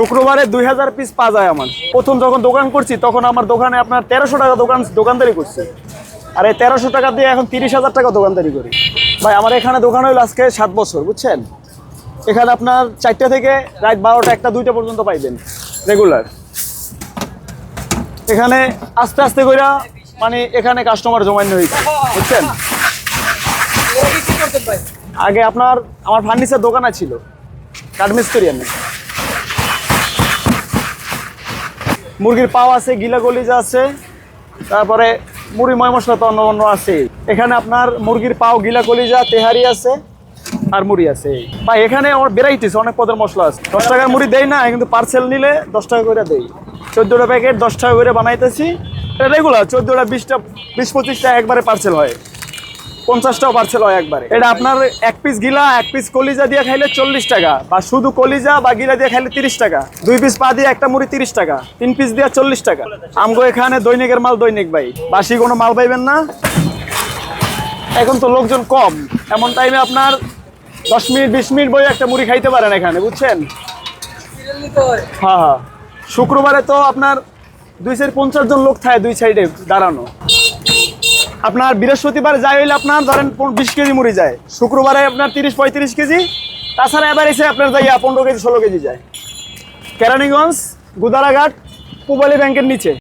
শুক্রবারে 2000 পিস পাওয়া যায়। আমার প্রথম যখন দোকান করছি তখন আমার দোকানে আপনার 1300 টাকা দোকানদারি করছি, আর এই 1300 টাকা দিয়ে এখন 30,000 টাকা দোকানদারি করি। ভাই আমার এখানে দোকান হইলো আজকে 7 বছর, বুঝছেন। এখানে আপনার 4টা থেকে রাত 12টা 1টা 2টা পর্যন্ত পাইবেন রেগুলার। এখানে আস্তে আস্তে করে মানে এখানে কাস্টমার জমাইন হয়েছে, বুঝছেন। আগে আমার ফার্নিচার দোকান ছিল, কাঠমিস্ত্রি আমি। মুরগির পাও আছে, গিলা কলিজা আছে, তারপরে মুড়ি ময় মশলা তো অন্য আছে। এখানে আপনার মুরগির পাও, গিলা কলিজা, তেহারি আছে আর মুড়ি আছে। ভাই এখানে আমার ভ্যারাইটিস অনেক পদের মশলা আছে। 10 টাকার মুড়ি দেই না, কিন্তু পার্সেল নিলে 10 টাকা করে দেই। 14টা প্যাকেট 10 টাকা করে বানাইতেছি। এটা রেগুলার 14টা 20-25টা একবারে পার্সেল হয়, 50টাও পার্সেল হয় একবারে। এটা আপনার 1 পিস গিলা 1 পিস কলিজা দিয়ে খাইলে 40 টাকা, বা শুধু কলিজা বা গিলা দিয়ে খাইলে 30 টাকা। 2 পিস পা দিয়ে একটা মুড়ি 30 টাকা, 3 পিস দিয়ে 40 টাকা। আমগো এখানে দৈনিকের মাল দৈনিক ভাই, বাসি কোনো মাল পাইবেন না। এখন তো লোকজন কম, এমন টাইমে আপনার 10 মিনিট 20 মিনিট বই একটা মুড়ি খাইতে পারেন এখানে, বুঝছেন। হ্যাঁ, শুক্রবারে তো আপনার 250 জন লোক থাকে 2 সাইডে দাঁড়ানো। আপনার বৃহস্পতিবার যাই হইলে আপনার ধরেন 20 কেজি মুড়ি যায়, শুক্রবারে আপনার 30-35 কেজি। তাছাড়া এবার এসে আপনার যাইয়া 15 কেজি 16 কেজি যায়। কেরানীগঞ্জ, গুদারাঘাট, পূবালী ব্যাংকের নিচে।